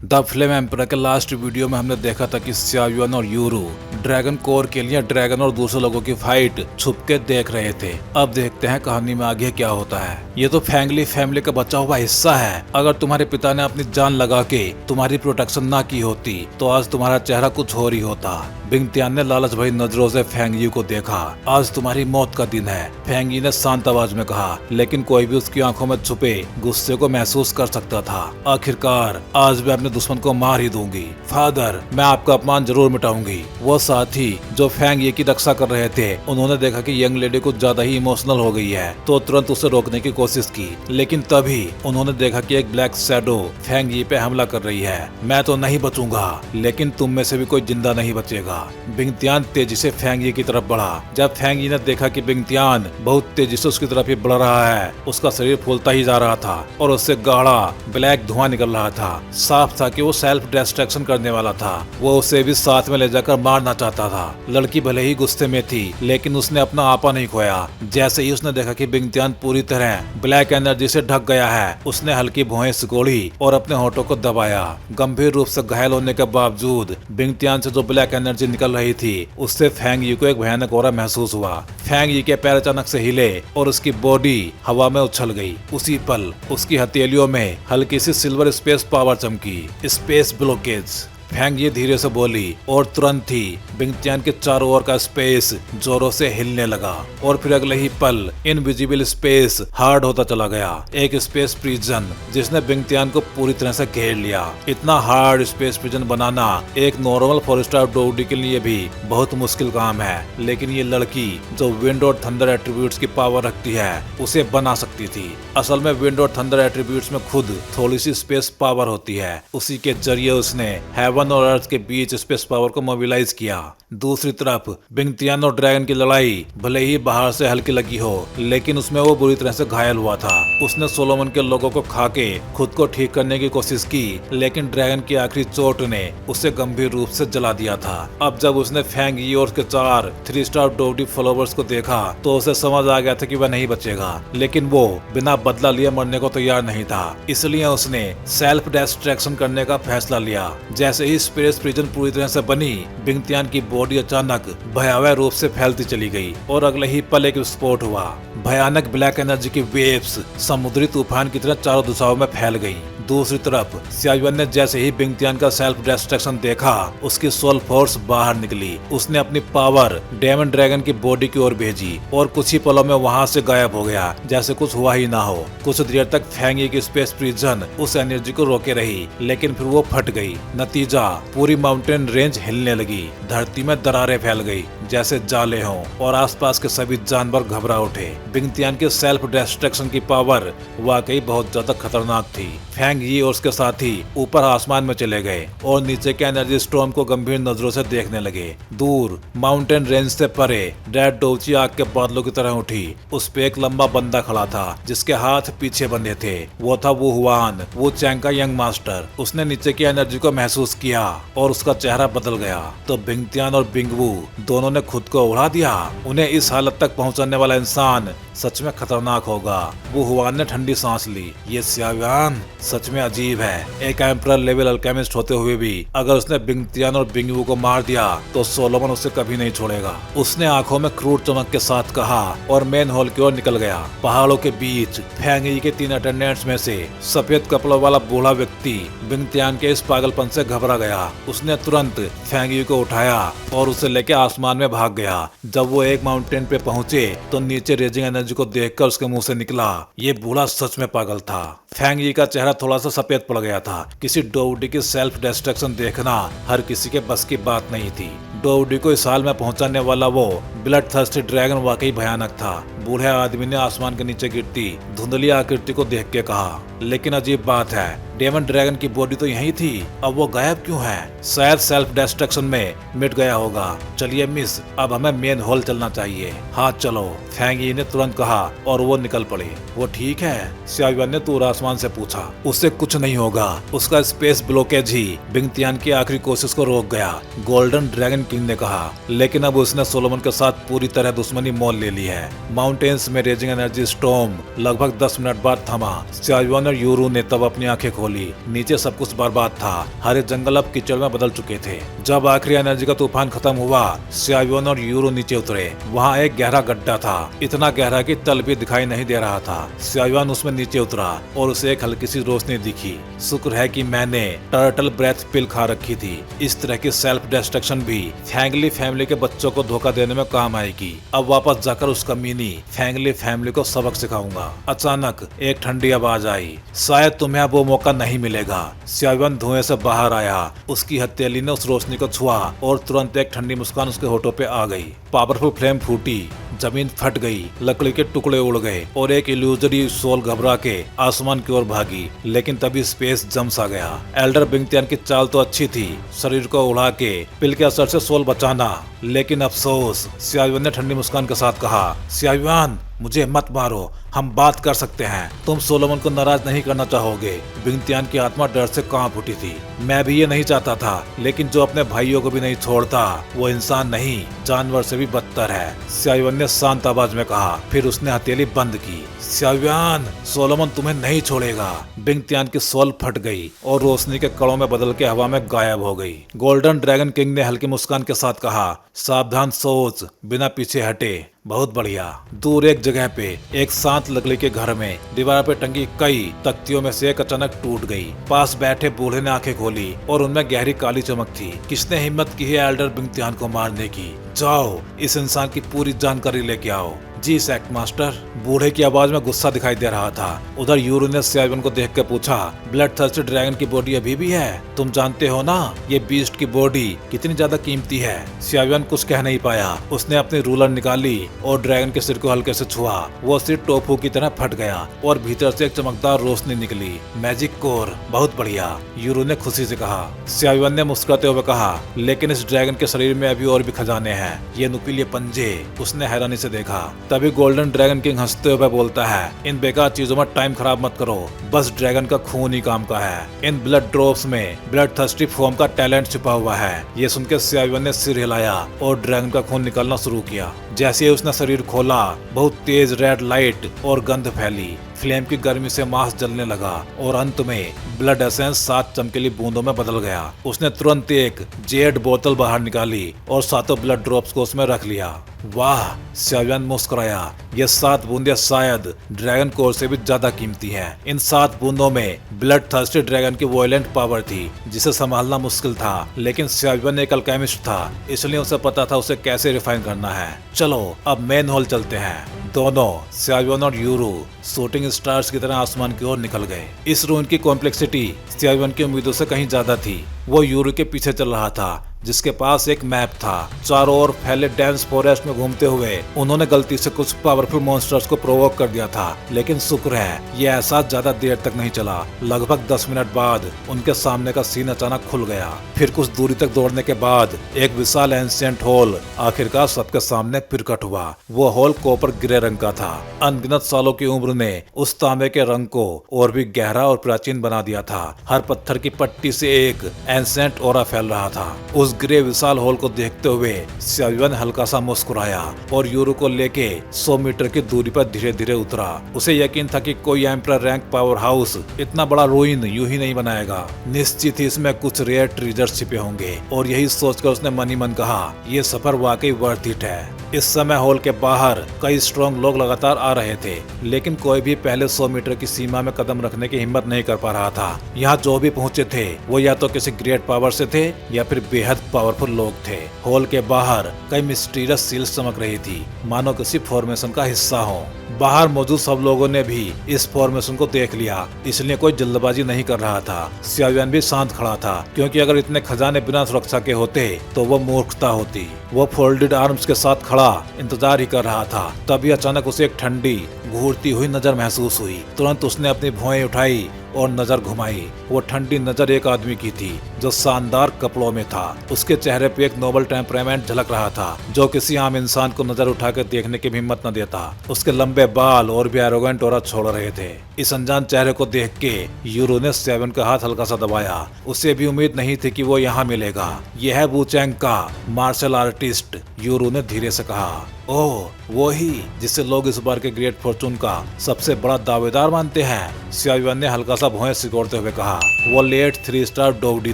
The flame emperor के last video में हमने देखा था कि सियाओ युआन और यूरू ड्रैगन कोर के लिए ड्रैगन और दूसरे लोगों की फाइट छुप के देख रहे थे। अब देखते हैं कहानी में आगे क्या होता है। ये तो फैंगली फैमिली का बचा हुआ हिस्सा है। अगर तुम्हारे पिता ने अपनी जान लगा के तुम्हारी प्रोटेक्शन ना की होती तो आज तुम्हारा चेहरा कुछ और ही होता। बिंग तियान ने लालच भरी नजरों से फेंग यू को देखा। आज तुम्हारी मौत का दिन है, फेंग यू ने शांत आवाज में कहा, लेकिन कोई भी उसकी आंखों में छुपे गुस्से को महसूस कर सकता था। आखिरकार आज मैं अपने दुश्मन को मार ही दूंगी। फादर, मैं आपका अपमान जरूर मिटाऊंगी। वो साथी जो फेंग ये की रक्षा कर रहे थे, उन्होंने देखा कि यंग लेडी कुछ ज्यादा ही इमोशनल हो गई है, तो तुरंत उसे रोकने की कोशिश की। लेकिन तभी उन्होंने देखा कि एक ब्लैक शैडो फेंग यी पे हमला कर रही है। मैं तो नहीं बचूंगा, लेकिन तुम में से भी कोई जिंदा नहीं बचेगा। बिंग तियान तेजी से फेंग यी की तरफ बढ़ा। जब फेंग यी ने देखा कि बिंग तियान बहुत तेजी से उसकी तरफ ही बढ़ रहा है, उसका शरीर फूलता ही जा रहा था और उससे गाढ़ा ब्लैक धुआं निकल रहा था। साफ था कि वो सेल्फ डिस्ट्रैक्शन करने वाला था। वो उसे भी साथ में ले जाकर मारना चाहता था। लड़की भले ही गुस्से में थी, लेकिन उसने अपना आपा नहीं खोया। जैसे ही उसने देखा कि बिंग तियान पूरी तरह ब्लैक एनर्जी से ढक गया है, उसने हल्की भौहें सिकोड़ी और अपने होठों को दबाया। गंभीर रूप से घायल होने के बावजूद बिंग तियान से जो ब्लैक एनर्जी निकल रही थी, उससे फेंग यी को एक भयानक ऑरा महसूस हुआ। फेंग यी के पैर अचानक से हिले और उसकी बॉडी हवा में उछल गई। उसी पल उसकी हथेलियों में हल्की सी सिल्वर स्पेस पावर चमकी। स्पेस ब्लॉकेज, फेंग यी धीरे से बोली और तुरंत ही बिंग तियान के चारों ओर का स्पेस जोरों से हिलने लगा और फिर अगले ही पल इनविजिबल स्पेस हार्ड होता चला गया। एक स्पेस प्रिजन जिसने बिंग तियान को पूरी तरह से घेर लिया। इतना हार्ड स्पेस प्रिजन बनाना एक नॉर्मल 4 स्टार डोडी के लिए भी बहुत मुश्किल काम है, लेकिन ये लड़की जो विंड और थंडर एट्रीब्यूट्स की पावर रखती है, उसे बना सकती थी। असल में विंड और थंडर एट्रीब्यूट्स में खुद थोड़ी सी स्पेस पावर होती है। उसी के जरिए उसने हेवन और अर्थ के बीच स्पेस पावर को मोबिलाइज किया। दूसरी तरफ बिंग तियान और ड्रैगन की लड़ाई भले ही बाहर से हल्की लगी हो, लेकिन उसमें वो बुरी तरह से घायल हुआ था। उसने सोलोमन के लोगों को खा के खुद को ठीक करने की कोशिश की, लेकिन ड्रैगन की आखिरी चोट ने उसे गंभीर रूप से जला दिया था। अब जब उसने फेंग यी और उसके 4 3 स्टार डोडी फॉलोवर्स को देखा तो उसे समझ आ गया था कि वह नहीं बचेगा, लेकिन वो बिना बदला लिए मरने को तैयार नहीं था। इसलिए उसने सेल्फ डिस्ट्रैक्शन करने का फैसला लिया। जैसे ही स्पेस प्रिजन पूरी तरह से बनी, बिंग तियान की बॉडी अचानक भयावह रूप से फैलती चली गई और अगले ही पल एक विस्फोट हुआ। भयानक ब्लैक एनर्जी की वेव्स समुद्री तूफान की तरह चारों दिशाओं में फैल गईं। दूसरी तरफ सियाओ युआन ने जैसे ही बिंग तियान का सेल्फ डिस्ट्रैक्शन देखा, उसकी सोल फोर्स बाहर निकली। उसने अपनी पावर डेमन ड्रैगन की बॉडी की ओर भेजी और कुछ ही पलों में वहां से गायब हो गया, जैसे कुछ हुआ ही ना हो। कुछ देर तक फेंग यी की स्पेस प्रिजन उस एनर्जी को रोके रही, लेकिन फिर वो फट गई। नतीजा, पूरी माउंटेन रेंज हिलने लगी। धरती में दरारें फैल गई जैसे जाले हों और आसपास के सभी जानवर घबरा उठे। बिंग तियान के सेल्फ डिस्ट्रैक्शन की पावर वाकई बहुत ज्यादा खतरनाक थी। फेंग यी और उसके साथी ऊपर आसमान में चले गए और नीचे के एनर्जी स्टॉर्म को गंभीर नजरों से देखने लगे। दूर माउंटेन रेंज से परे रेड डोची आग के बादलों की तरह उठी। उस पे एक लंबा बंदा खड़ा था जिसके हाथ पीछे बंधे थे। वो था वू हुआन, वो चैंग का यंग मास्टर। उसने नीचे की एनर्जी को महसूस किया और उसका चेहरा बदल गया। तो बिंग तियान और बिंग वू दोनों ने खुद को उड़ा दिया। उन्हें इस हालत तक पहुंचाने वाला इंसान सच में खतरनाक होगा। वो हुआन ने ठंडी सांस ली। ये सियाओ युआन सच में अजीब है। एक एम्परर लेवल अल्केमिस्ट होते हुए भी अगर उसने बिंग तियान और बिंग वू को मार दिया तो सोलोमन उसे कभी नहीं छोड़ेगा। उसने आंखों में क्रूर चमक के साथ कहा और मेन हॉल की ओर निकल गया। पहाड़ों के बीच फेंग यी के 3 अटेंडेंट्स में से सफेद कपड़ों वाला बूढ़ा व्यक्ति बिंग तियान के इस पागलपन से घबरा गया। उसने तुरंत फेंग यी को उठाया और उसे लेकर आसमान में भाग गया। जब वो एक माउंटेन पे पहुंचे तो नीचे रेजिंग एनर्जी को देखकर उसके मुंह से निकला, ये बूढ़ा सच में पागल था। फेंग यी का चेहरा थोड़ा सा सफेद पड़ गया था। किसी डोडी की सेल्फ डिस्ट्रक्शन देखना हर किसी के बस की बात नहीं थी। डोडी को इस हाल में पहुंचाने वाला वो ब्लड थर्स्टी ड्रैगन वाकई भयानक था। बूढ़े आदमी ने आसमान के नीचे गिरती धुंधली आकृति को देख के कहा, लेकिन अजीब बात है, डेमन ड्रैगन की बॉडी तो यही थी, अब वो गायब क्यों है? शायद सेल्फ डिस्ट्रक्शन में मिट गया होगा। चलिए मिस, अब हमें मेन हॉल चलना चाहिए। हाँ चलो, फेंग यी ने तुरंत कहा और वो निकल पड़े। वो ठीक है? सियाओ युआन ने दूर आसमान से पूछा। उससे कुछ नहीं होगा, उसका स्पेस ब्लॉकेज ही बिंग तियान की आखिरी कोशिश को रोक गया। गोल्डन ड्रैगन किंग ने कहा, लेकिन अब उसने सोलोमन के साथ पूरी तरह दुश्मनी मोल ले ली है। माउंटेन्स में रेजिंग एनर्जी स्टॉर्म लगभग 10 मिनट बाद थमा। शाओयुआन और यूरू ने तब अपनी आंखें खोली। नीचे सब कुछ बर्बाद था। हरे जंगल अब कीचड़ में बदल चुके थे। जब आखिरी एनर्जी का तूफान खत्म हुआ, शाओयुआन और यूरू नीचे उतरे। वहाँ एक गहरा गड्ढा था, इतना गहरा कि तल भी दिखाई नहीं दे रहा था। शाओयुआन उसमें नीचे उतरा और उसे एक हल्की सी रोशनी दिखी। शुक्र है कि मैंने टर्टल ब्रेथ पिल खा रखी थी। इस तरह की सेल्फ डिस्ट्रक्शन भी फैंगली फैमिली के बच्चों को धोखा देने में काम आएगी। अब वापस जाकर उस कमीनी फैंगली फैमिली को सबक सिखाऊंगा। अचानक एक ठंडी आवाज आई, शायद तुम्हें अब वो मौका नहीं मिलेगा। शाओयुआन धुएं से बाहर आया। उसकी हथेली ने उस रोशनी को छुआ और तुरंत एक ठंडी मुस्कान उसके होठों पे आ गई। पावरफुल फ्लेम फूटी, जमीन फट गई, लकड़ी के टुकड़े उड़ गए और एक इल्यूजरी सोल घबरा के आसमान की ओर भागी। लेकिन तभी स्पेस जम्स आ गया। एल्डर बिंगतियान की चाल तो अच्छी थी, शरीर को उड़ा के पिल के असर से सोल बचाना, लेकिन अफसोस। शाओयुआन ने ठंडी मुस्कान के साथ कहा, शाओयुआन मुझे मत मारो, हम बात कर सकते हैं। तुम सोलोमन को नाराज नहीं करना चाहोगे। बिंगतियान की आत्मा डर से कांप उठी थी। मैं भी ये नहीं चाहता था, लेकिन जो अपने भाइयों को भी नहीं छोड़ता वो इंसान नहीं, जानवर से भी बदतर है। शाओयुआन ने शांत आवाज में कहा, फिर उसने हथेली बंद की। शाओयुआन, सोलोमन तुम्हें नहीं छोड़ेगा। बिंगतियान की सोल फट गई और रोशनी के कणों में बदल के हवा में गायब हो गई। गोल्डन ड्रैगन किंग ने हल्की मुस्कान के साथ कहा, सावधान सोच, बिना पीछे हटे। बहुत बढ़िया। दूर एक जगह पे एक शांत लकड़ी के घर में दीवार पे टंगी कई तख्तियों में से एक अचानक टूट गई। पास बैठे बूढ़े ने आंखें खोली और उनमें गहरी काली चमक थी। किसने हिम्मत की है एल्डर बिंगतियान को मारने की? जाओ, इस इंसान की पूरी जानकारी लेके आओ। जी सेक्ट मास्टर। बूढ़े की आवाज में गुस्सा दिखाई दे रहा था। उधर यूरू ने शाओयुआन को देख कर पूछा, ब्लड थर्स्टी ड्रैगन की बॉडी अभी भी है? तुम जानते हो ना ये बीस्ट की बॉडी कितनी ज्यादा कीमती है। शाओयुआन कुछ कह नहीं पाया। उसने अपनी रूलर निकाली और ड्रैगन के सिर को हल्के से छुआ। वो सिर टोफू की तरह फट गया और भीतर से एक चमकदार रोशनी निकली। मैजिक कोर, बहुत बढ़िया, यूरू ने खुशी से कहा। शाओयुआन ने मुस्कुराते हुए कहा, लेकिन इस ड्रैगन के शरीर में अभी और भी खजाने हैं। ये नुकीले पंजे। उसने हैरानी से देखा। तभी गोल्डन ड्रैगन किंग हंसते हुए बोलता है, इन बेकार चीजों में टाइम खराब मत करो, बस ड्रैगन का खून ही काम का है। इन ब्लड ड्रॉप्स में ब्लड थर्स्टी फॉर्म का टैलेंट छिपा हुआ है। ये सुनकर शाओयुआन ने सिर हिलाया और ड्रैगन का खून निकलना शुरू किया। जैसे ही उसने शरीर खोला, बहुत तेज रेड लाइट और गंध फैली। फ्लेम की गर्मी से मांस जलने लगा और अंत में ब्लड एसेंस 7 चमकीली बूंदों में बदल गया। उसने तुरंत एक जेड बोतल बाहर निकाली और 7 ब्लड ड्रॉप्स को उसमें रख लिया। वाह, शाओयुआन मुस्कुराया। ये 7 बूंदें शायद ड्रैगन कोर से भी ज्यादा कीमती हैं। इन 7 बूंदों में ब्लड थर्स्टी ड्रैगन की वॉयलेंट पावर थी, जिसे संभालना मुश्किल था। लेकिन शाओयुआन एक अल्केमिस्ट था, इसलिए उसे पता था उसे कैसे रिफाइन करना है। चलो अब मेन हॉल चलते हैं। दोनों शाओयुआन और यूरू शूटिंग स्टार्स की तरह आसमान की ओर निकल गए। इस रूम की कॉम्प्लेक्सिटी शाओयुआन की उम्मीदों से कहीं ज्यादा थी। वो यूरू के पीछे चल रहा था, जिसके पास एक मैप था। चारों ओर फैले डेंस फॉरेस्ट में घूमते हुए उन्होंने गलती से कुछ पावरफुल मॉन्स्टर्स को प्रोवोक कर दिया था। लेकिन शुक्र है ये एहसास ज्यादा देर तक नहीं चला। लगभग 10 मिनट बाद उनके सामने का सीन अचानक खुल गया। फिर कुछ दूरी तक दौड़ने के बाद एक विशाल एंशिएंट हॉल आखिरकार सबके सामने प्रकट हुआ। वो हॉल कॉपर ग्रे रंग का था। अनगिनत सालों की उम्र ने उस तांबे के रंग को और भी गहरा और प्राचीन बना दिया था। हर पत्थर की पट्टी से एक एंशिएंट ऑरा फैल रहा था। उस ग्रे विशाल हॉल को देखते हुए शाओयुआन हल्का सा मुस्कुराया और यूरू को लेके 100 मीटर की दूरी पर धीरे धीरे उतरा। उसे यकीन था कि कोई एम्परर रैंक पावर हाउस इतना बड़ा रूइन यूं ही नहीं बनाएगा। निश्चित ही इसमें कुछ रेयर ट्रेजर्स छिपे होंगे और यही सोचकर उसने मन ही मन कहा, ये सफर वाकई वर्थ इट है। इस समय हॉल के बाहर कई स्ट्रॉन्ग लोग लगातार आ रहे थे, लेकिन कोई भी पहले 100 मीटर की सीमा में कदम रखने की हिम्मत नहीं कर पा रहा था। यहाँ जो भी पहुँचे थे वो या तो किसी ग्रेट पावर से थे या फिर बेहद पावरफुल लोग थे। हॉल के बाहर कई मिस्टीरियस सील्स चमक रही थी, मानो किसी फॉर्मेशन का हिस्सा हो। बाहर मौजूद सब लोगों ने भी इस फॉर्मेशन को देख लिया, इसलिए कोई जल्दबाजी नहीं कर रहा था। शाओयुआन भी शांत खड़ा था, क्योंकि अगर इतने खजाने बिना सुरक्षा के होते तो वो मूर्खता होती। वो फोल्डेड आर्म्स के साथ खड़ा इंतजार ही कर रहा था। तभी अचानक उसे एक ठंडी घूरती हुई नजर महसूस हुई। तुरंत उसने अपनी भौहें उठाई और नजर घुमाई। वो ठंडी नजर एक आदमी की थी जो शानदार कपड़ों में था। उसके चेहरे पे एक नोबल टेम्परामेंट झलक रहा था जो किसी आम इंसान को नजर उठाकर देखने की हिम्मत न देता। उसके लंबे बाल और भी एरोगेंट ऑरा छोड़ रहे थे। इस अनजान चेहरे को देख के यूरो ने स्यावियन का हाथ हल्का सा दबाया। उसे भी उम्मीद नहीं थी कि वो यहाँ मिलेगा। यह है वुचेंग का मार्शल आर्टिस्ट, यूरो ने धीरे से कहा। ओह, वो ही जिसे लोग इस बार के ग्रेट फॉर्चून का सबसे बड़ा दावेदार मानते हैं, स्यावियन ने हल्का सा भौहें सिकोड़ते हुए कहा। वो लेट 3 स्टार डोवडी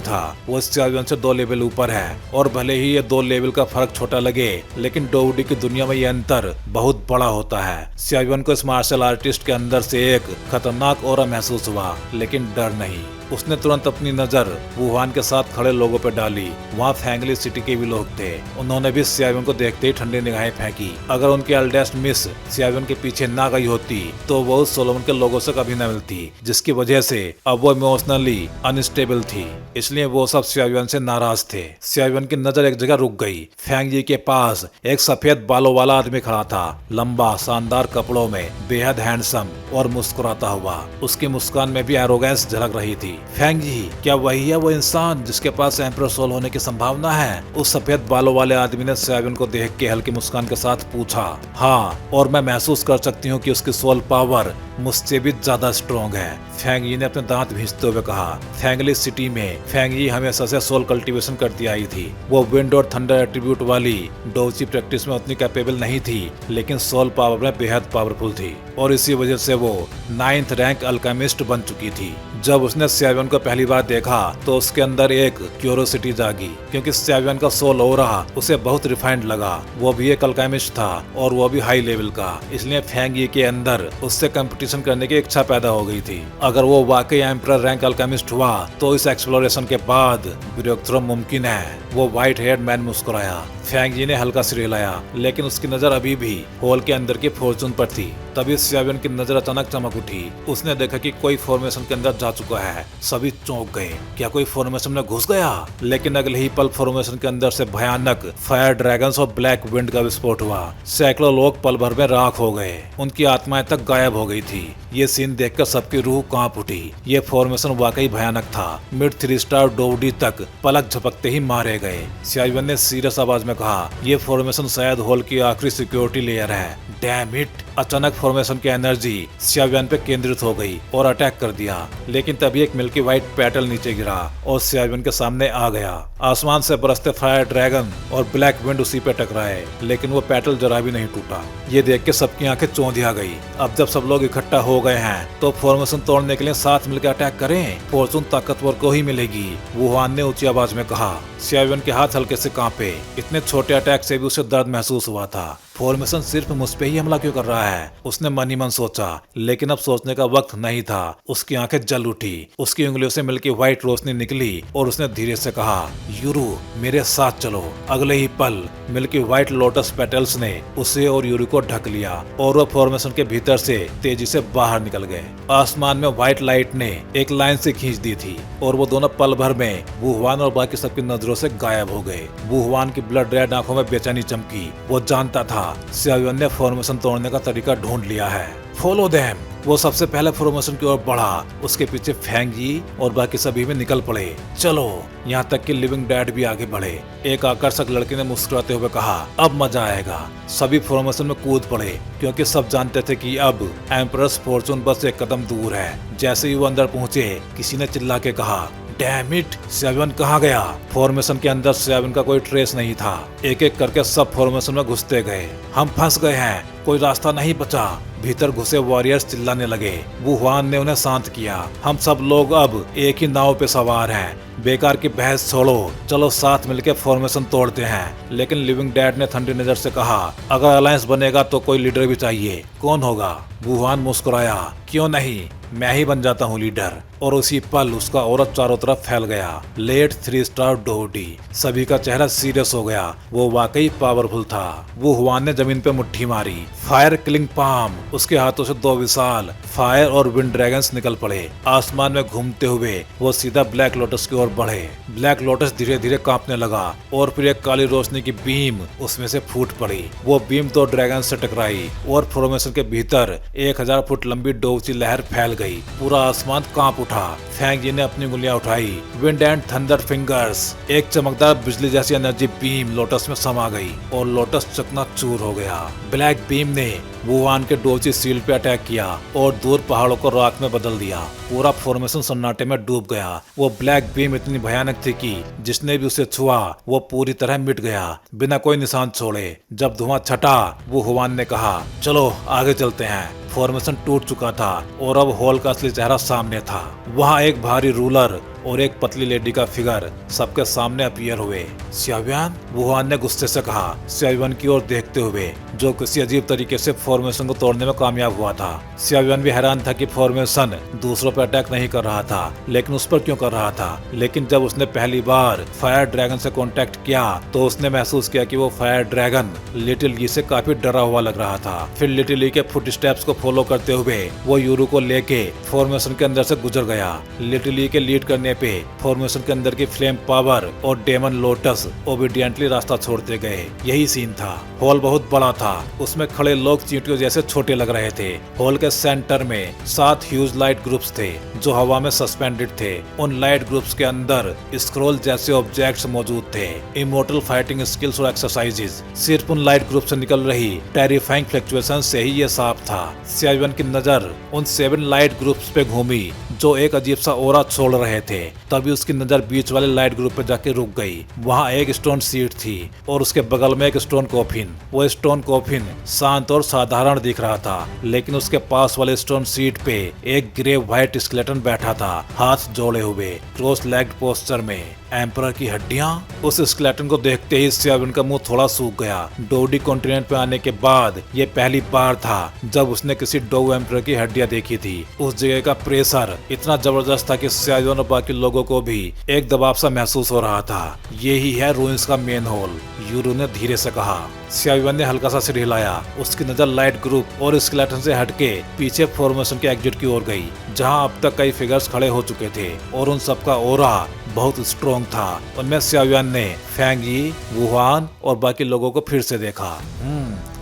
था। वो स्यावियन से 2 लेवल ऊपर है और भले ही ये 2 लेवल का फर्क छोटा लगे, लेकिन डोवडी की दुनिया में ये अंतर बहुत बड़ा होता है। स्यावियन को इस मार्शल आर्टिस्ट के अंदर से एक खतरनाक ऑरा महसूस हुआ, लेकिन डर नहीं। उसने तुरंत अपनी नजर वुहान के साथ खड़े लोगों पर डाली। वहाँ फैंगली सिटी के भी लोग थे। उन्होंने भी स्यावियन को देखते ही ठंडी निगाहें फेंकी। अगर उनकी एल्डेस्ट मिस स्यावियन के पीछे ना गई होती तो वो उस सोलोमन के लोगों से कभी न मिलती, जिसकी वजह से अब वो इमोशनली अनस्टेबल थी। इसलिए वो सब स्यावियन से नाराज थे। स्यावियन की नजर एक जगह रुक गई। फेंगजी के पास एक सफेद बालों वाला आदमी खड़ा था, लंबा शानदार कपड़ों में, बेहद हैंडसम और मुस्कुराता हुआ। उसकी मुस्कान में भी एरोगेंस झलक रही थी। फेंगजी, क्या वही है वो इंसान जिसके पास एम्परर सोल होने की संभावना है? उस सफेद बालों वाले आदमी ने स्यावियन को देख के हल्की मुस्कान के साथ पूछा। हाँ, और मैं महसूस कर सकती हूँ कि उसकी सोल पावर मुझसे भी ज्यादा स्ट्रॉन्ग है, फेंगजी ने अपने दांत भींचते हुए कहा। फैंगली सिटी में फेंगजी हमेशा से सोल कल्टीवेशन करती आई थी। वो विंड और थंडर एट्रीब्यूट वाली डोची प्रैक्टिस में उतनी कैपेबल नहीं थी, लेकिन सोल पावर में बेहद पावरफुल थी और इसी वजह से वो 9th रैंक अल्केमिस्ट बन चुकी थी। जब उसने स्यावियन को पहली बार देखा तो उसके अंदर एक क्यूरियोसिटी जागी, क्योंकि स्यावियन का सोल ऑरा उसे बहुत रिफाइंड लगा। वो भी एक अल्केमिस्ट था और वो भी हाई लेवल का, इसलिए फेंगजी के अंदर उससे कंपटीशन करने की इच्छा पैदा हो गई थी। अगर वो वाकई एम्परर रैंक अल्केमिस्ट हुआ तो इस एक्सप्लोरेशन के बाद ब्रेकथ्रू मुमकिन है। वो व्हाइट हेयर्ड मैन मुस्कुराया। फेंगजी ने हल्का सिर हिलाया, लेकिन उसकी नजर अभी भी होल के अंदर की फॉर्चून पर थी। तभी स्यावियन की नजर अचानक चमक उठी। उसने देखा कि कोई फॉर्मेशन के अंदर जा चुका है। सभी चौंक गए। क्या कोई फॉर्मेशन में घुस गया? लेकिन अगले ही पल फॉर्मेशन के अंदर से भयानक फायर ड्रैगन्स और ब्लैक विंड का विस्फोट हुआ। सैकड़ों लोग पल भर में राख हो गए। उनकी आत्माएं तक गायब हो गई थी। ये सीन देखकर सबकी रूह कांप उठी। ये फॉर्मेशन वाकई भयानक था। मिड 3 स्टार डोवडी तक पलक झपकते ही मारे गए। स्यावियन ने सीरियस आवाज में कहा, ये फॉर्मेशन शायद होल की आखिरी सिक्योरिटी लेयर है। Damn it! अचानक फॉर्मेशन की एनर्जी स्यावियन पे केंद्रित हो गई और अटैक कर दिया। लेकिन तभी एक मिल्की व्हाइट पेटल नीचे गिरा और स्यावियन के सामने आ गया। आसमान से बरसते फायर ड्रैगन और ब्लैक विंड उसी पे टकराए, लेकिन वो पेटल जरा भी नहीं टूटा। ये देख के सबकी आंखें चौंधिया गई। अब जब सब लोग इकट्ठा हो गए हैं तो फॉर्मेशन तोड़ने के लिए साथ मिलकर अटैक करें। फॉर्चून ताकतवर को ही मिलेगी, वुहान ने ऊंची आवाज में कहा। स्यावियन के हाथ हल्के से कांपे। इतने छोटे अटैक से भी उसे दर्द महसूस हुआ था। फॉर्मेशन सिर्फ मुझ पे ही हमला क्यों कर रहा है? उसने मन ही मन सोचा, लेकिन अब सोचने का वक्त नहीं था। उसकी आंखें जल उठी। उसकी उंगलियों से मिलकर व्हाइट रोशनी निकली और उसने धीरे से कहा, यूरू, मेरे साथ चलो। अगले ही पल मिल्की व्हाइट लोटस पेटल्स ने उसे और यूरू को ढक लिया और वो फॉर्मेशन के भीतर से तेजी से बाहर निकल गए। आसमान में व्हाइट लाइट ने एक लाइन से खींच दी थी और वो दोनों पल भर में वुहान और बाकी सबकी नजरों से गायब हो गए। वुहान की ब्लड रेड आंखों में बेचैनी चमकी। वो जानता था स्यावियन ने फॉर्मेशन तोड़ने का तरीका ढूंढ लिया है। Follow them. वो सबसे पहले फॉर्मेशन की ओर बढ़ा। उसके पीछे फेंगजी और बाकी सभी भी निकल पड़े। चलो, यहाँ तक कि लिविंग डैड भी आगे बढ़े। एक आकर्षक लड़के ने मुस्कुराते हुए कहा, अब मजा आएगा। सभी फॉर्मेशन में कूद पड़े, क्योंकि सब जानते थे कि अब एम्परर्स फॉर्चून बस एक कदम दूर है। जैसे ही वो अंदर पहुंचे, किसी ने चिल्ला के कहा, डैम इट! स्यावियन कहाँ गया? फॉर्मेशन के अंदर स्यावियन का कोई ट्रेस नहीं था। एक एक करके सब फॉर्मेशन में घुसते गए। हम फंस गए हैं, कोई रास्ता नहीं बचा। भीतर घुसे वॉरियर्स चिल्लाने लगे। वुहान ने उन्हें शांत किया। हम सब लोग अब एक ही नाव पे सवार हैं। बेकार की बहस छोड़ो, चलो साथ मिलकर फॉर्मेशन तोड़ते हैं। लेकिन लिविंग डैड ने ठंडी नजर से कहा, अगर अलायंस बनेगा तो कोई लीडर भी चाहिए। कौन होगा? वुहान मुस्कुराया, क्यों नहीं, मैं ही बन जाता हूँ लीडर। और उसी पल उसका औरत चारों तरफ फैल गया। लेट 3 स्टार डोवडी। सभी का चेहरा सीरियस हो गया। वो वाकई पावरफुल था। वुहान ने जमीन पे मुट्ठी मारी। Fire killing palm. उसके हाथों से 2 विशाल फायर और विंड ड्रैगन्स निकल पड़े। आसमान में घूमते हुए वो सीधा ब्लैक लोटस की ओर बढ़े। ब्लैक लोटस धीरे धीरे कांपने लगा और फिर एक काली रोशनी की बीम उसमें से फूट पड़ी। वो बीम 2 ड्रैगन से टकराई और फॉर्मेशन के भीतर 1000 फुट लंबी डोवची लहर फैल गई, पूरा आसमान कांप उठा। फैंग जी ने अपनी उंगलियां उठाई। विंड एंड थंडर फिंगर्स, एक चमकदार बिजली जैसी एनर्जी बीम लोटस में समा गई और लोटस चकनाचूर हो गया। ब्लैक बीम ने वुहान के डोजी सील पे अटैक किया और दूर पहाड़ों को राख में बदल दिया। पूरा फॉर्मेशन सन्नाटे में डूब गया। वो ब्लैक बीम इतनी भयानक थी कि जिसने भी उसे छुआ वो पूरी तरह मिट गया, बिना कोई निशान छोड़े। जब धुआं छटा, वुहान ने कहा, चलो आगे चलते हैं। फॉर्मेशन टूट चुका था और अब हॉल का असली चेहरा सामने था। वहाँ एक भारी रूलर और एक पतली लेडी का फिगर सबके सामने अपीयर हुए। सियावियन, वुहान ने गुस्से से कहा, सियावियन की ओर देखते हुए, जो किसी अजीब तरीके से फॉर्मेशन को तोड़ने में कामयाब हुआ था। सियावियन भी हैरान था कि फॉर्मेशन दूसरों पर अटैक नहीं कर रहा था, लेकिन उस पर क्यों कर रहा था। लेकिन जब उसने पहली बार फायर ड्रैगन से कांटेक्ट किया तो उसने महसूस किया कि वो फायर ड्रैगन लिटिल ली से काफी डरा हुआ लग रहा था। फिर लिटिल ली के फुटस्टेप्स को फॉलो करते हुए वो यूरू को लेके फॉर्मेशन के अंदर से गुजर गया। लिटिल ली के लीड करने पे फॉर्मेशन के अंदर की फ्लेम पावर और डेमन लोटस ओबीडियंटली रास्ता छोड़ते गए। यही सीन था। हॉल बहुत बड़ा था, उसमें खड़े लोग चींटियों जैसे छोटे लग रहे थे। हॉल के सेंटर में 7 ह्यूज लाइट ग्रुप्स थे जो हवा में सस्पेंडेड थे। उन लाइट ग्रुप्स के अंदर स्क्रोल जैसे ऑब्जेक्ट्स मौजूद थे, इमोर्टल फाइटिंग स्किल्स और एक्सरसाइजेस। सिर्फ उन लाइट ग्रुप से निकल रही टेरिफाइंग फ्लक्चुएशन से ही ये साफ था। सियावियन की नजर उन 7 लाइट ग्रुप्स पे घूमी जो एक अजीब सा ओरा छोड़ रहे थे। तभी उसकी नजर बीच वाले लाइट ग्रुप पे जाके रुक गई। वहाँ एक स्टोन सीट थी और उसके बगल में एक स्टोन कॉफिन। वो स्टोन कॉफिन शांत और साधारण दिख रहा था, लेकिन उसके पास वाले स्टोन सीट पे एक ग्रे व्हाइट स्केलेटन बैठा था, हाथ जोड़े हुए, क्रॉस लेग्ड पोस्चर में। एम्परर की हड्डियां। उस स्केलेटन को देखते ही सियावियन का मुंह थोड़ा सूख गया। डोडी कॉन्टिनेंट पे आने के बाद ये पहली बार था जब उसने किसी डोव एम्परर की हड्डियां देखी थी। उस जगह का प्रेशर इतना जबरदस्त था कि सियावियन और बाकी लोगों को भी एक दबाव सा महसूस हो रहा था। यही है रूइंस का मेन हॉल, यूरू ने धीरे से कहा। सियावियन ने हल्का सा सिर हिलाया। उसकी नजर लाइट ग्रुप और स्केलेटन से हटके पीछे फॉर्मेशन के एग्जिट की ओर गई, जहां अब तक कई फिगर्स खड़े हो चुके थे और उन सबका ओरा बहुत स्ट्रॉन्ग था। उनमें सियावियन ने फैंग यी, वुहान और बाकी लोगों को फिर से देखा।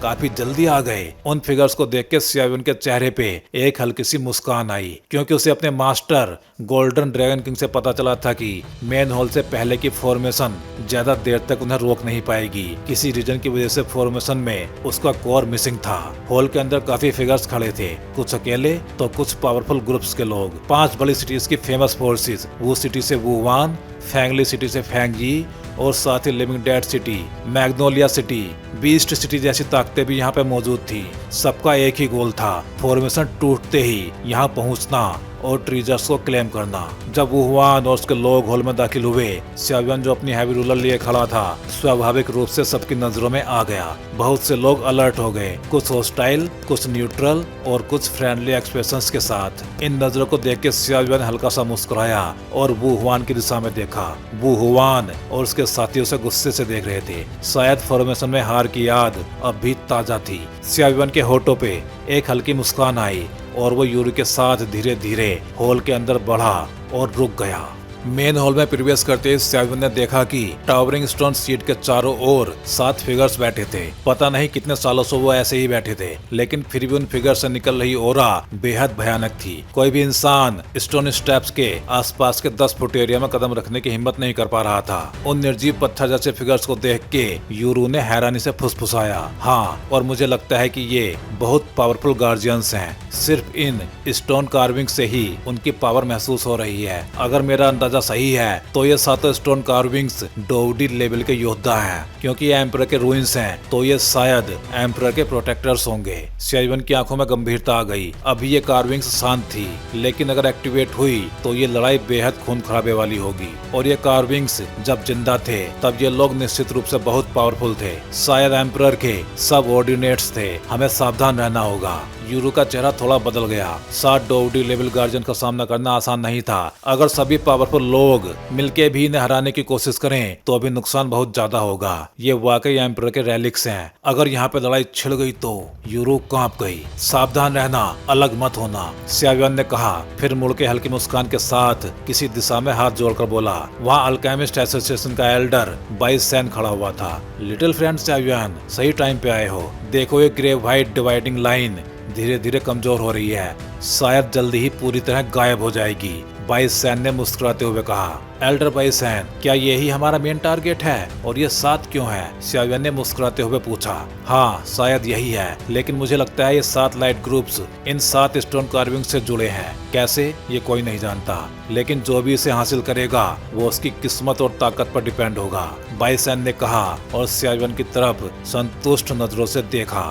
काफी जल्दी आ गए। उन फिगर्स को देख के सियावियन के चेहरे पे एक हल्की सी मुस्कान आई, क्योंकि उसे अपने मास्टर गोल्डन ड्रैगन किंग से पता चला था कि मेन हॉल से पहले की फॉर्मेशन ज्यादा देर तक उन्हें रोक नहीं पाएगी। किसी रीजन की वजह से फॉर्मेशन में उसका कोर मिसिंग था। हॉल के अंदर काफी फिगर्स खड़े थे, कुछ अकेले तो कुछ पावरफुल ग्रुप्स के लोग। 5 बड़ी सिटीज की फेमस फोर्सेस, वो सिटी से वुहान, फैंगली सिटी से फैंग यी और साथ ही living dead city, magnolia city, beast city जैसी ताकतें भी यहाँ पे मौजूद थी। सबका एक ही गोल था, फॉर्मेशन टूटते ही यहाँ पहुँचना और ट्रीजर्स को क्लेम करना। जब वुहान और उसके लोग हॉल में दाखिल हुए, सियावियन जो अपनी हैवी रूलर लिए खड़ा था स्वाभाविक रूप से सबकी नजरों में आ गया। बहुत से लोग अलर्ट हो गए, कुछ हॉस्टाइल, कुछ न्यूट्रल और कुछ फ्रेंडली एक्सप्रेशंस के साथ। इन नजरों को देख के सियावियन हल्का सा मुस्कुराया और वुहान की दिशा में देखा। वुहान और उसके साथियों से गुस्से से देख रहे थे, शायद फॉर्मेशन में हार की याद अब भी ताजा थी। सियावियन के होठों पे एक हल्की मुस्कान आई और वो यूरू के साथ धीरे धीरे हॉल के अंदर बढ़ा और रुक गया। मेन हॉल में प्रवेश करते ही सियावियन ने देखा कि टावरिंग स्टोन सीट के चारों ओर 7 फिगर्स बैठे थे। पता नहीं कितने सालों से वो ऐसे ही बैठे थे, लेकिन फिर भी उन फिगर से निकल रही ओरा बेहद भयानक थी। कोई भी इंसान स्टोन स्टेप्स के आसपास के 10 फुट एरिया में कदम रखने की हिम्मत नहीं कर पा रहा था। उन निर्जीव पत्थर जैसे फिगर्स को देख के यूरू ने हैरानी से फुसफुसाया, हाँ, और मुझे लगता है कि ये बहुत पावरफुल गार्जियंस हैं। सिर्फ इन स्टोन कार्विंग से ही उनकी पावर महसूस हो रही है। अगर मेरा अंदाजा सही है तो ये 7 स्टोन कार्विंग्स डोडी लेवल के योद्धा हैं, क्योंकि ये एम्परर के रूइंस हैं तो ये शायद एम्परर के प्रोटेक्टर्स होंगे। सियावियन की आंखों में गंभीरता आ गई। अभी ये कार्विंग्स शांत थी, लेकिन अगर एक्टिवेट हुई तो ये लड़ाई बेहद खून खराबे वाली होगी। और ये कार्विंग्स जब जिंदा थे तब ये लोग निश्चित रूप से बहुत पावरफुल थे, शायद एम्परर के सब ऑर्डिनेट्स थे। हमें सावधान रहना होगा। यूरू का चेहरा थोड़ा बदल गया। 7 डोडी लेवल गार्जियन का सामना करना आसान नहीं था। अगर सभी पावरफुल लोग मिलके भी इन्हें हराने की कोशिश करें तो अभी नुकसान बहुत ज्यादा होगा। ये वाकई एम्परर के रेलिक्स हैं। अगर यहाँ पे लड़ाई छिड़ गई तो यूरू कांप गई। सावधान रहना, अलग मत होना, सियावियन ने कहा। फिर मुड़ के हल्की मुस्कान के साथ किसी दिशा में हाथ जोड़कर बोला। वहाँ अल्केमिस्ट एसोसिएशन का एल्डर बाइस सैन खड़ा हुआ था। लिटिल फ्रेंड सियावियन, सही टाइम पे आए हो। देखो ये ग्रे व्हाइट डिवाइडिंग लाइन धीरे धीरे कमजोर हो रही है। शायद जल्दी ही पूरी तरह गायब हो जाएगी। बाइसेन ने मुस्कुराते हुए कहा, एल्डर बाइसेन, क्या यही हमारा मेन टारगेट है और ये 7 क्यों है? xiaoyan ने मुस्कुराते हुए पूछा। हाँ, शायद यही है, लेकिन मुझे लगता है ये 7 light groups in 7 stone carving से जुड़े हैं। कैसे, ये कोई नहीं जानता, लेकिन जो भी इसे हासिल करेगा वो उसकी किस्मत और ताकत पर डिपेंड होगा, बाइसेन ने कहा और xiaoyan की तरफ संतुष्ट नजरों से देखा।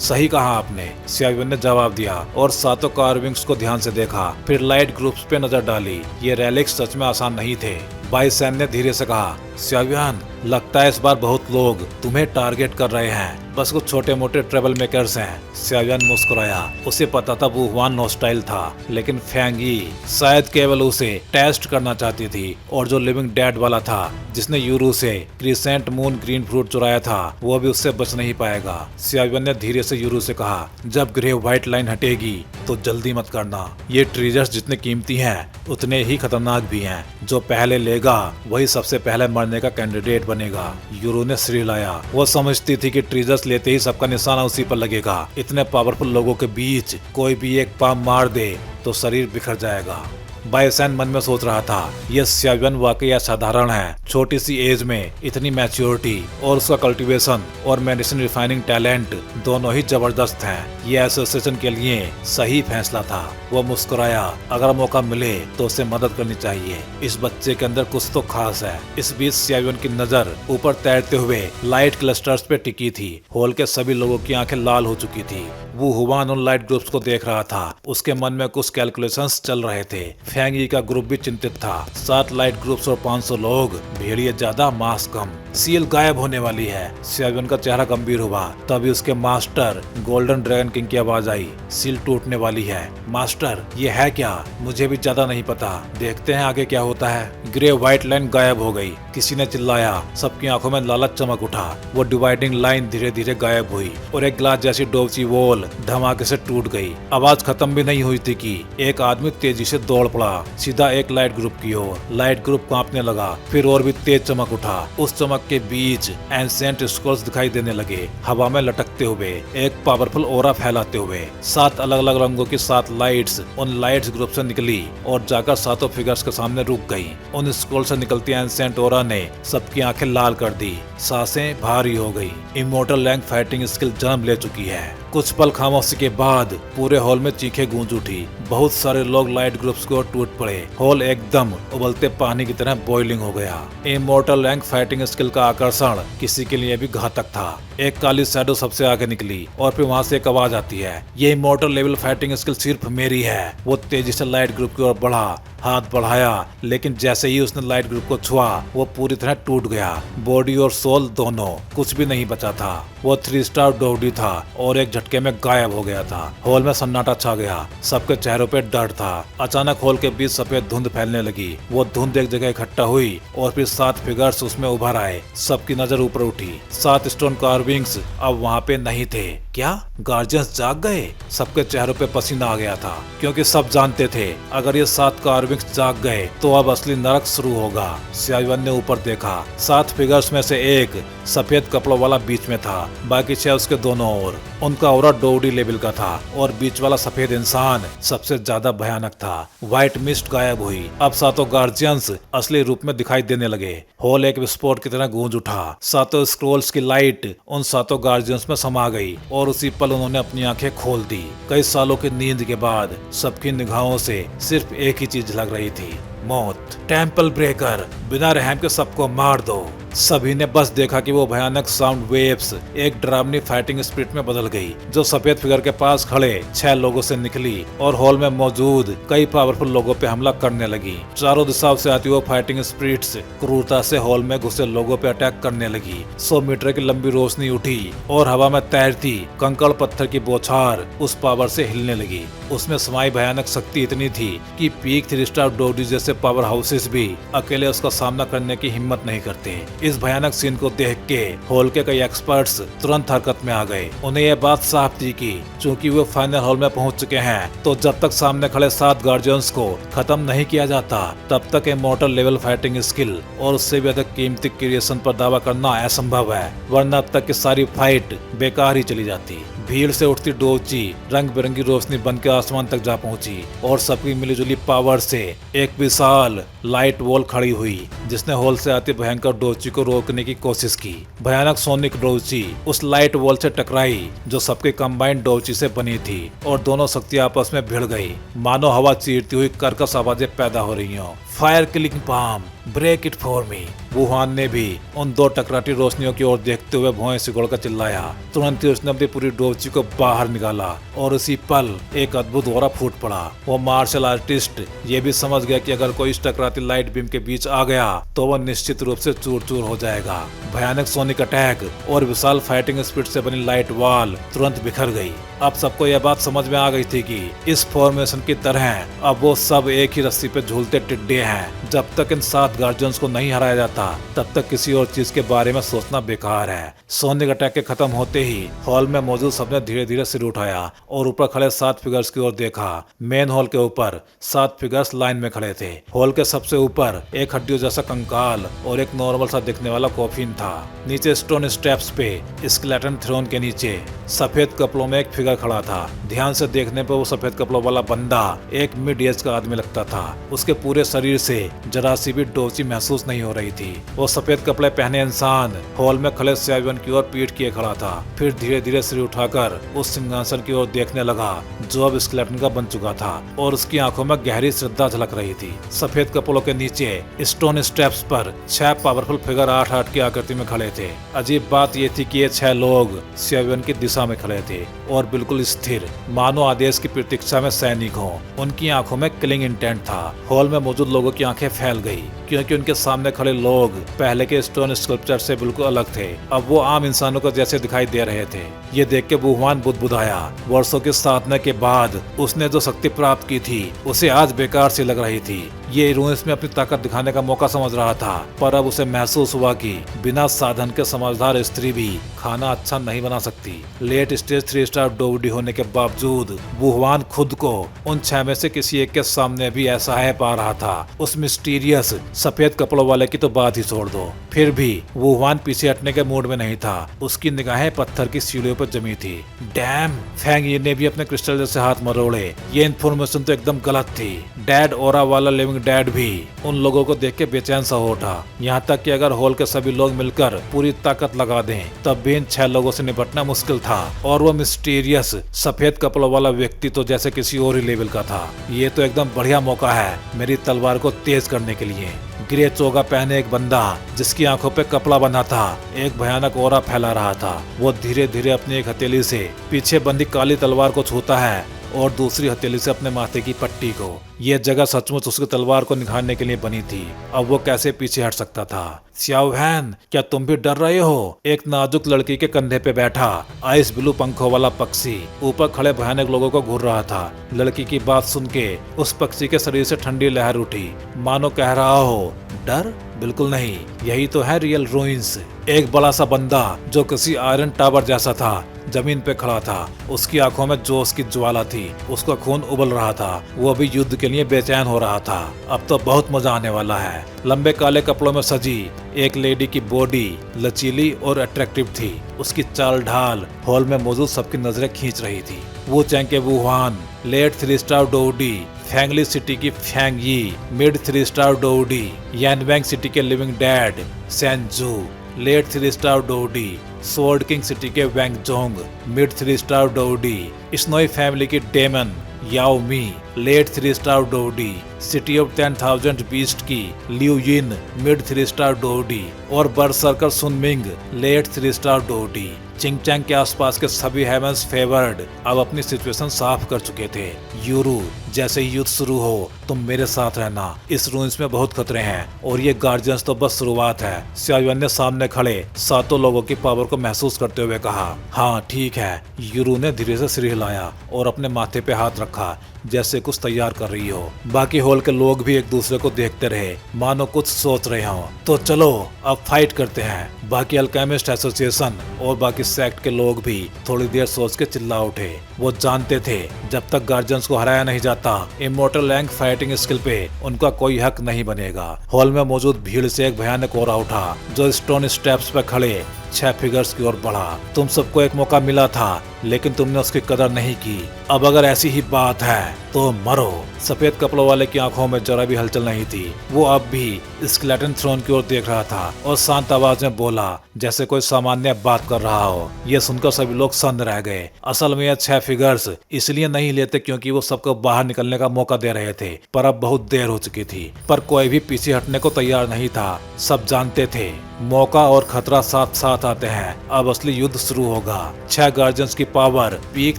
सही कहा आपने, xiaoyan ने जवाब दिया और 7 कार्विंग्स को ध्यान से देखा, फिर लाइट ग्रुप्स पे नजर डाली। ये रेलिक्स सच में आसान नहीं थे। बाइसेन ने धीरे से कहा, xiaoyan, लगता है इस बार बहुत लोग तुम्हें टारगेट कर रहे हैं, बस कुछ छोटे मोटे ट्रबल मेकर्स हैं। xiaoyan मुस्कुराया, उसे पता था वो हुआन नॉस्टाइल था, लेकिन फेंग यी शायद केवल उसे टेस्ट करना चाहती थी। और जो लिविंग डेड वाला था जिसने यूरू से क्रिसेंट मून ग्रीन फ्रूट चुराया था, वो भी उससे बच नहीं पाएगा। xiaoyan ने धीरे से यूरू से कहा, जब ग्रे व्हाइट लाइन हटेगी तो जल्दी मत करना। ये ट्रेजर्स जितने कीमती हैं उतने ही खतरनाक भी हैं। जो पहले लेगा वही सबसे पहले मरने का कैंडिडेट बनेगा। यूरो ने सिर हिलाया। वो समझती थी कि ट्रेजर्स लेते ही सबका निशाना उसी पर लगेगा। इतने पावरफुल लोगों के बीच कोई भी एक पाम मार दे तो शरीर बिखर जाएगा। बाइसेन मन में सोच रहा था, यह xiaoyan वाकई असाधारण है। छोटी सी एज में इतनी मैच्योरिटी और उसका कल्टीवेशन और मेडिसिन रिफाइनिंग टैलेंट दोनों ही जबरदस्त हैं। ये एसोसिएशन के लिए सही फैसला था। वो मुस्कुराया, अगर मौका मिले तो उसे मदद करनी चाहिए। इस बच्चे के अंदर कुछ तो खास है। इस बीच xiaoyan की नजर ऊपर तैरते हुए लाइट क्लस्टर्स पे टिकी थी। हॉल के सभी लोगों की आंखें लाल हो चुकी थी। वो हुआन उन लाइट ग्रुप्स को देख रहा था। उसके मन में कुछ कैलकुलेशंस चल रहे थे। फेंग यी का ग्रुप भी चिंतित था। 7 लाइट ग्रुप्स और 500 लोग, भेड़िए ज्यादा मास कम। सील गायब होने वाली है। xiaoyan का चेहरा गंभीर हुआ। तभी उसके मास्टर गोल्डन ड्रैगन किंग की आवाज आई, सील टूटने वाली है। मास्टर, ये है क्या? मुझे भी ज्यादा नहीं पता, देखते हैं आगे क्या होता है। ग्रे व्हाइट लाइन गायब हो गई। किसी ने चिल्लाया। सबकी आंखों में लालच चमक उठा। वो डिवाइडिंग लाइन धीरे धीरे गायब हुई और एक ग्लास जैसी डोबची वॉल धमाके से टूट गई। आवाज खत्म भी नहीं हुई थी कि एक आदमी तेजी से दौड़ पड़ा, सीधा एक लाइट ग्रुप की ओर। लाइट ग्रुप कांपने लगा, फिर और भी तेज चमक उठा। उस चमक के बीच एंशिएंट स्क्रॉल्स दिखाई देने लगे, हवा में लटकते हुए, एक पावरफुल ऑरा फैलाते हुए। 7 अलग अलग रंगों की 7 लाइट्स उन लाइट्स ग्रुप से निकली और जाकर 7 फिगर्स के सामने रुक गई। उन स्क्रॉल से निकलती एंशिएंट ऑरा ने सबकी आंखें लाल कर दी। सांसें भारी हो गई। इमोर्टल लैंग फाइटिंग स्किल जन्म ले चुकी है। कुछ पल खामोशी के बाद पूरे हॉल में चीखें गूंज उठी। बहुत सारे लोग लाइट ग्रुप्स की ओर टूट पड़े। हॉल एकदम उबलते पानी की तरह बॉइलिंग हो गया। इमोर्टल रैंक फाइटिंग स्किल का आकर्षण किसी के लिए भी घातक था। एक काली शैडो सबसे आगे निकली और फिर वहां से एक आवाज आती है, ये इमोर्टल लेवल फाइटिंग स्किल सिर्फ मेरी है। वो तेजी से लाइट ग्रुप की ओर बढ़ा, हाथ बढ़ाया, लेकिन जैसे ही उसने लाइट ग्रुप को छुआ वो पूरी तरह टूट गया। बॉडी और सोल दोनों, कुछ भी नहीं बचा था। वो 3 स्टार डॉडी था और एक झटके में गायब हो गया था। हॉल में सन्नाटा छा गया। सबके चेहरों पे डर था। अचानक हॉल के बीच सफेद धुंध फैलने लगी। वो धुंध एक जगह इकट्ठा हुई और फिर 7 फिगर्स उसमें उभर आए। सबकी नजर ऊपर उठी। 7 स्टोन कार्विंग्स अब वहाँ पे नहीं थे। क्या गार्जियंस जाग गए? सबके चेहरों पे पसीना आ गया था, क्योंकि सब जानते थे अगर ये 7 कार्विंग्स जाग गए तो अब असली नरक शुरू होगा। xiaoyan ने ऊपर देखा। 7 फिगर्स में से एक सफेद कपड़ों वाला बीच में था, बाकी 6 उसके दोनों ओर। उनका ऑरा डोडी लेवल का था और बीच वाला सफेद इंसान सबसे ज्यादा भयानक था। व्हाइट मिस्ट गायब हुई। अब 7 गार्जियंस असली रूप में दिखाई देने लगे। हॉल एक विस्फोट की तरह गूंज उठा। 7 स्क्रोल्स की लाइट उन 7 गार्जियंस में समा गई और उसी पल उन्होंने अपनी आंखें खोल दी। कई सालों की नींद के बाद सबकी निगाहों से सिर्फ एक ही चीज लग रही थी, मौत। टेम्पल ब्रेकर, बिना रहम के सबको मार दो। सभी ने बस देखा कि वो भयानक साउंड वेव्स एक डरावनी फाइटिंग स्पिरिट में बदल गई, जो सफेद फिगर के पास खड़े 6 लोगों से निकली और हॉल में मौजूद कई पावरफुल लोगों पे हमला करने लगी। चारों दिशाओं से आती हुई फाइटिंग स्पिरिट्स क्रूरता से हॉल में घुसे लोगों पे अटैक करने लगी। 100 मीटर की लंबी रोशनी उठी और हवा में तैरती कंकड़ पत्थर की बौछार उस पावर से हिलने लगी। उसमें समाई भयानक शक्ति इतनी थी कि पीक 3 स्टार डोडी जैसे पावर हाउसेस भी अकेले उसका सामना करने की हिम्मत नहीं करते। इस भयानक सीन को देख के हॉल के कई एक्सपर्ट्स तुरंत हरकत में आ गए। उन्हें यह बात साफ थी कि चूंकि वो फाइनल हॉल में पहुंच चुके हैं तो जब तक सामने खड़े 7 गार्जियंस को खत्म नहीं किया जाता तब तक इमॉर्टल लेवल फाइटिंग स्किल और उससे भी अधिक कीमती क्रिएशन पर दावा करना असंभव है, वरना अब तक की सारी फाइट बेकार ही चली जाती। भीड़ से उठती डोची रंग बिरंगी रोशनी बनकर आसमान तक जा पहुंची और सबकी मिलीजुली पावर से एक विशाल लाइट वॉल खड़ी हुई जिसने हॉल से आती भयंकर डोची को रोकने की कोशिश की। भयानक सोनिक डोची उस लाइट वॉल से टकराई जो सबके कंबाइंड डोची से बनी थी और दोनों शक्तियां आपस में भिड़ गई, मानो हवा चीरती हुई कर्कश आवाजें पैदा हो रही हो। Fire killing palm, break it for me. Wuhan ने भी उन 2 टकराती रोशनियों की ओर देखते हुए भौएं सिकोड़कर चिल्लाया। तुरंत ही उसने अपनी पूरी डोची को बाहर निकाला और उसी पल एक अद्भुत औरा फूट पड़ा। वो मार्शल आर्टिस्ट ये भी समझ गया कि अगर कोई इस टकराती लाइट बीम के बीच आ गया तो वह निश्चित रूप से चूर चूर हो जाएगा। भयानक सोनिक अटैक और विशाल फाइटिंग स्पीड से बनी लाइट वॉल तुरंत बिखर गई। अब सबको यह बात समझ में आ गई थी कि इस फॉर्मेशन की तरह अब वो सब एक ही रस्सी पे झूलते टिड्डे हैं। जब तक इन 7 गार्जियंस को नहीं हराया जाता तब तक किसी और चीज के बारे में सोचना बेकार है। सोनिक अटैक के खत्म होते ही हॉल में मौजूद सबने धीरे धीरे सिर उठाया और ऊपर खड़े 7 फिगर्स की ओर देखा। मेन हॉल के ऊपर 7 फिगर्स लाइन में खड़े थे। हॉल के सबसे ऊपर एक हड्डियों जैसा कंकाल और एक नॉर्मल सा दिखने वाला कॉफिन था। नीचे स्टोन स्टेप्स पे स्केलेटन थ्रोन के नीचे सफेद कपड़ों में एक फिगर खड़ा था। ध्यान से देखने पर वो सफेद कपड़ों वाला बंदा एक मिड एज का आदमी लगता था। उसके पूरे शरीर से जरा सी भी डोची महसूस नहीं हो रही थी। वो सफेद कपड़े पहने इंसान हॉल में खड़े स्यावियन की ओर पीठ किए खड़ा था। फिर धीरे धीरे सिर उठाकर उस सिंहासन की ओर देखने लगा जो अब स्केलेटन का बन चुका था और उसकी आंखों में गहरी श्रद्धा झलक रही थी। सफेद कपड़ों के नीचे स्टोन स्टेप्स पर 6 पावरफुल फिगर 8-8 की आकृति में खड़े थे। अजीब बात ये थी कि ये 6 लोग स्यावियन की दिशा में खड़े थे और बिल्कुल स्थिर, मानो आदेश की प्रतीक्षा में सैनिक हो। उनकी आंखों में किलिंग इंटेंट था। हॉल में मौजूद लोगों की आंखें फैल गई क्योंकि उनके सामने खड़े लोग पहले के स्टोन स्कल्पचर से बिल्कुल अलग थे। अब वो आम इंसानों को जैसे दिखाई दे रहे थे। ये देख के वुहान बुदबुदाया। वर्षों की साधना के बाद उसने जो शक्ति प्राप्त की थी उसे आज बेकार सी लग रही थी। ये रूइंस में अपनी ताकत दिखाने का मौका समझ रहा था, पर अब उसे महसूस हुआ कि बिना साधन के समझदार स्त्री भी खाना अच्छा नहीं बना सकती। लेट स्टेज 3 स्टार डोवडी होने के बावजूद वुहान खुद को उन 6 में से किसी एक के सामने भी ऐसा है पा रहा था। उस मिस्टीरियस सफेद कपड़ों वाले की तो बात ही छोड़ दो। फिर भी वुहान पीछे हटने के मूड में नहीं था। उसकी निगाहें पत्थर की सीढ़ियों पर जमी थी। डैम, फेंग यी ने भी अपने क्रिस्टल जैसे हाथ मरोड़े। ये इन्फॉर्मेशन तो एकदम गलत थी। डैड ओरा वाला लिविंग डैड भी उन लोगों को देख के बेचैन सा हो उठा। यहाँ तक कि अगर हॉल के सभी लोग मिलकर पूरी ताकत लगा दें तब भी इन 6 लोगों से निपटना मुश्किल था। और वो मिस्टीरियस सफेद कपड़ों वाला व्यक्ति तो जैसे किसी और ही लेवल का था। ये तो एकदम बढ़िया मौका है मेरी तलवार को तेज करने के लिए। ग्रे चोगा पहने एक बंदा जिसकी आंखों पे कपड़ा बंधा था एक भयानक ओरा फैला रहा था। वो धीरे धीरे अपनी एक हथेली से पीछे बंधी काली तलवार को छूता है और दूसरी हथेली से अपने माथे की पट्टी को। यह जगह सचमुच उसकी तलवार को निखारने के लिए बनी थी। अब वो कैसे पीछे हट सकता था। स्याओवैन, क्या तुम भी डर रहे हो? एक नाजुक लड़की के कंधे पे बैठा आइस ब्लू पंखों वाला पक्षी ऊपर खड़े भयानक लोगों को घूर रहा था। लड़की की बात सुन के उस पक्षी के शरीर से ठंडी लहर उठी, मानो कह रहा हो डर? बिल्कुल नहीं, यही तो है रियल रूइंस। एक बड़ा सा बंदा जो किसी आयरन टावर जैसा था जमीन पे खड़ा था। उसकी आंखों में जोश की ज्वाला थी। उसका खून उबल रहा था। वो अभी युद्ध के लिए बेचैन हो रहा था। अब तो बहुत मजा आने वाला है। लंबे काले कपड़ों में सजी एक लेडी की बॉडी लचीली और अट्रैक्टिव थी। उसकी चाल ढाल हॉल में मौजूद सबकी नजरें खींच रही थी। वो चैंग के वुहान, लेट 3 स्टार डोवडी, फैंगली सिटी की फैंग यी, मिड 3 स्टार डोवडी, यानवैंग सिटी के living dead Sanju, late 3 star डोवडी, स्वॉर्ड किंग सिटी के वैंगजोंग, मिड 3 स्टार डोवडी, स्नोई फैमिली की demon Yao Mi, late 3 star डोवडी, सिटी ऑफ 10,000 बीस्ट की लिu यिन, मिड 3 स्टार डोवडी और बरसर्कर सुनमिंग, लेट 3 स्टार डोवडी। चिंग चैंग के आसपास के सभी हेवंस फेवर्ड अब अपनी सिचुएशन साफ कर चुके थे। यूरू, जैसे ही युद्ध शुरू हो तुम मेरे साथ रहना, इस रूइंस में बहुत खतरे हैं और ये गार्जियंस तो बस शुरुआत है। सियायुआन ने सामने खड़े सातों लोगों की पावर को महसूस करते हुए कहा। हाँ ठीक है। यूरू ने धीरे से सिर हिलाया और अपने माथे पे हाथ रखा जैसे कुछ तैयार कर रही हो। बाकी हॉल के लोग भी एक दूसरे को देखते रहे मानो कुछ सोच रहे हो। तो चलो अब फाइट करते हैं। बाकी अल्केमिस्ट एसोसिएशन और बाकी सेक्ट के लोग भी थोड़ी देर सोच के चिल्ला उठे। वो जानते थे जब तक गार्जियंस को हराया नहीं जाता इमोर्टल लैंग फाइटिंग स्किल पे उनका कोई हक नहीं बनेगा। हॉल में मौजूद भीड़ से एक भयानक ओरा उठा जो स्टोन स्टेप्स पे खड़े 6 फिगर्स की ओर बढ़ा। तुम सबको एक मौका मिला था लेकिन तुमने उसकी कदर नहीं की। अब अगर ऐसी ही बात है तो मरो। सफेद कपड़ों वाले की आंखों में जरा भी हलचल नहीं थी। वो अब भी स्केलेटन थ्रोन की ओर देख रहा था और शांत आवाज में बोला जैसे कोई सामान्य बात कर रहा हो। ये सुनकर सभी लोग सन्न रह गए। असल में ये 6 फिगर्स इसलिए नहीं लेते क्योंकि वो सबको बाहर निकलने का मौका दे रहे थे, पर अब बहुत देर हो चुकी थी। पर कोई भी पीछे हटने को तैयार नहीं था। सब जानते थे मौका और खतरा साथ साथ आते हैं। अब असली युद्ध शुरू होगा। 6 गार्जियंस की पावर पीक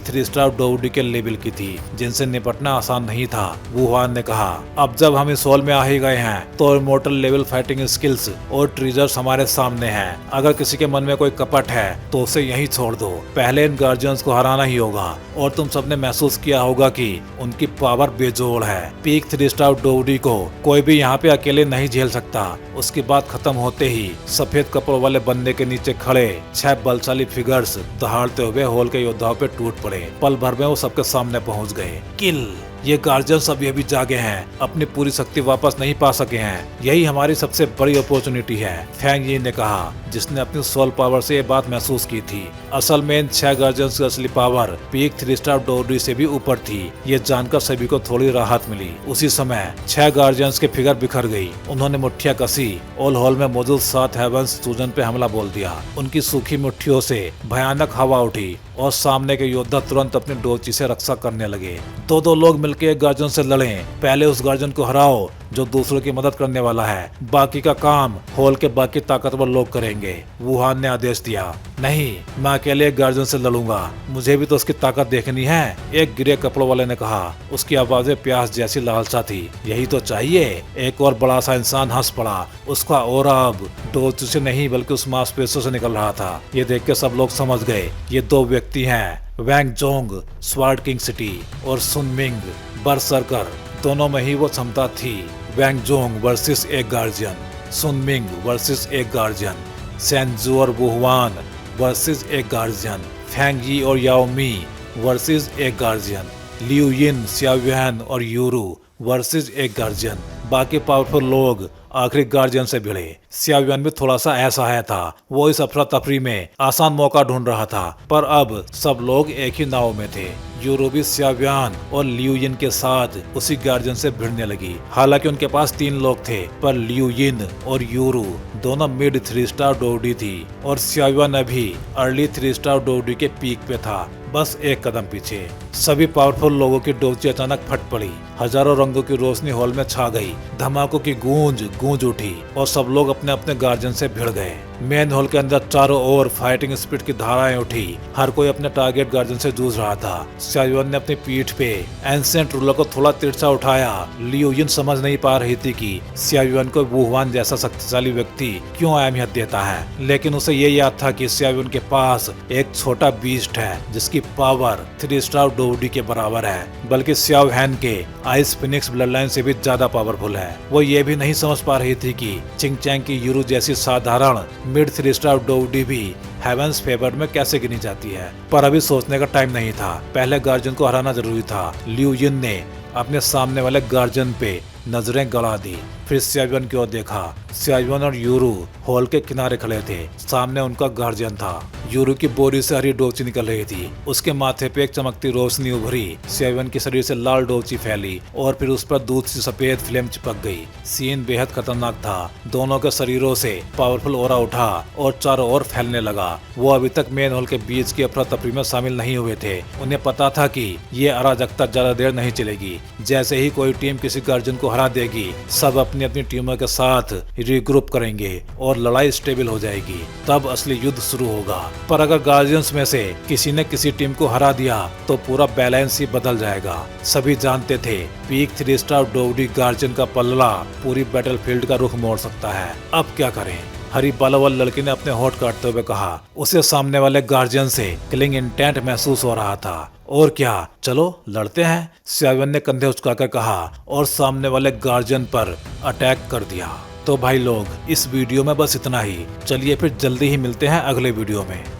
3 स्टार डोवडी के लेवल की थी जिनसे निपटना आसान नहीं था। वुहान ने कहा अब जब हम इस हॉल में आ ही गए हैं तो इमोर्टल लेवल फाइटिंग स्किल्स और ट्रीजर्स हमारे सामने हैं। अगर किसी के मन में कोई कपट है तो उसे यहीं छोड़ दो। पहले इन गार्जियंस को हराना ही होगा और तुम सबने महसूस किया होगा कि उनकी पावर बेजोड़ है। पीक 3 स्टार डोवडी को कोई भी यहाँ पे अकेले नहीं झेल सकता। उसकी बात खत्म होते ही सफेद कपड़ों वाले बंदे के नीचे खड़े 6 बलशाली फिगर्स दहाड़ते हुए हॉल के योद्धाओं पे टूट पड़े। पल भर में वो सबके सामने पहुंच गए। किल। ये गार्जियंस अभी अभी जागे हैं, अपनी पूरी शक्ति वापस नहीं पा सके हैं। यही हमारी सबसे बड़ी अपॉर्चुनिटी है, फैंग यी ने कहा, जिसने अपनी सोल पावर से ये बात महसूस की थी। असल में इन 6 गार्जियंस की असली पावर पीक 3 स्टार डोवडी से भी ऊपर थी। ये जानकर सभी को थोड़ी राहत मिली। उसी समय 6 गार्जियंस के फिगर बिखर गई। उन्होंने मुठ्ठियां कसी और हॉल में मौजूद 7 हेवंस सूजन पे हमला बोल दिया। उनकी सूखी मुट्ठियों से भयानक हवा उठी और सामने के योद्धा तुरंत अपनी डोची से रक्षा करने लगे। दो लोग मिलकर एक गार्जियन से लड़ें। पहले उस गार्जियन को हराओ जो दूसरों की मदद करने वाला है। बाकी का काम हॉल के बाकी ताकतवर लोग करेंगे। वुहान ने आदेश दिया। नहीं, मैं अकेले एक गार्जियन से लड़ूंगा, मुझे भी तो उसकी ताकत देखनी है, एक गिरे कपड़ों वाले ने कहा। उसकी आवाजें प्यास जैसी लालसा थी। यही तो चाहिए। एक और बड़ा सा इंसान हंस पड़ा। उसका ओरा अब डोज से नहीं बल्कि उस मांसपेशियों से निकल रहा था। ये देख के सब लोग समझ गए ये 2 व्यक्ति हैं, वैंग जोंग स्वार्ड किंग सिटी और सुन मिंग बरसरकर। दोनों में ही वो क्षमता थी। वैंग जोंग वर्सेस एक गार्जियन, सुन मिंग वर्सेस एक गार्जियन, सेंजू और वुहुआन वर्सेस एक गार्जियन, फैंग यी और याओ मी वर्सेस एक गार्जियन, लिu यिन, सियायुआन और यूरू वर्सेस एक गार्जियन। बाकी पावरफुल लोग आखिरी गार्जियन से भिड़े। सियायुआन भी थोड़ा सा ऐसा है था। वो इस अफरा तफरी में आसान मौका ढूंढ रहा था, पर अब सब लोग एक ही नाव में थे। यूरो भी सियायुआन और लिu यिन के साथ उसी गार्जियन से भिड़ने लगी। हालांकि उनके पास 3 लोग थे, पर लिu यिन और यूरो दोनों मिड 3 स्टार डोवडी थी और सियायुआन अभी अर्ली 3 स्टार डोवडी के पीक पे था, बस एक कदम पीछे। सभी पावरफुल लोगों की डोची अचानक फट पड़ी। हजारों रंगों की रोशनी हॉल में छा गई। धमाकों की गूंज उठी और सब लोग अपने अपने गार्जियन से भिड़ गए। मेन हॉल के अंदर चारों ओर फाइटिंग स्पिरिट की धाराएं उठी। हर कोई अपने टारगेट गार्जियन से जूझ रहा था। सियायुआन ने अपनी पीठ पे एंशिएंट रूलर को थोड़ा तिरछा उठाया। लिu यिन समझ नहीं पा रही थी कि सियायुआन को वुहुआन जैसा शक्तिशाली व्यक्ति क्यों अहमियत देता है, लेकिन उसे ये याद था कि सियायुआन के पास एक छोटा बीस्ट है जिसकी पावर 3 स्टार डोवडी के बराबर है, बल्कि सियाओ हैन के आइस फिनिक्स ब्लड लाइन से भी ज्यादा पावरफुल है। वो ये भी नहीं समझ पा रही थी कि चिंग चैंग की यूरू जैसी साधारण मिड 3 स्टार डोवडी भी हेवंस फेवर में कैसे गिनी जाती है। पर अभी सोचने का टाइम नहीं था। पहले गार्जियन को हराना जरूरी था। लिu यिन ने अपने सामने वाले गार्जियन पे नजरें गड़ा दी, फिर सियायुआन की ओर देखा। सियायुआन और यूरू हॉल के किनारे खड़े थे। सामने उनका गार्जियन था। यूरू की बोरी से हरी डोची निकल रही थी। उसके माथे पे एक चमकती रोशनी उभरी। सियायुआन के शरीर से लाल डोची फैली और फिर उस पर दूध सी सफेद फ्लेम चिपक गई। सीन बेहद खतरनाक था। दोनों के शरीरों से पावरफुल ओरा उठा और चारों ओर फैलने लगा। वो अभी तक मेन हॉल के बीच की अफरा तफरी में शामिल नहीं हुए थे। उन्हें पता था कि ये अराजकता ज्यादा देर नहीं चलेगी। जैसे ही कोई टीम किसी गार्जियन को हरा देगी, सब अपनी अपनी टीमों के साथ रीग्रुप करेंगे और लड़ाई स्टेबल हो जाएगी। तब असली युद्ध शुरू होगा। पर अगर गार्जियंस में से किसी ने किसी टीम को हरा दिया तो पूरा बैलेंस ही बदल जाएगा। सभी जानते थे पीक 3 स्टार डोगरी गार्जियन का पलड़ा पूरी बैटलफील्ड का रुख मोड़ सकता है। अब क्या करें? हरी बालों वाले लड़के ने अपने होठ काटते हुए कहा। उसे सामने वाले गार्जियन से किलिंग इंटेंट महसूस हो रहा था। और क्या, चलो लड़ते हैं, स्यावियन ने कंधे उचकाकर कहा और सामने वाले गार्जियन पर अटैक कर दिया। तो भाई लोग, इस वीडियो में बस इतना ही। चलिए फिर जल्दी ही मिलते हैं अगले वीडियो में।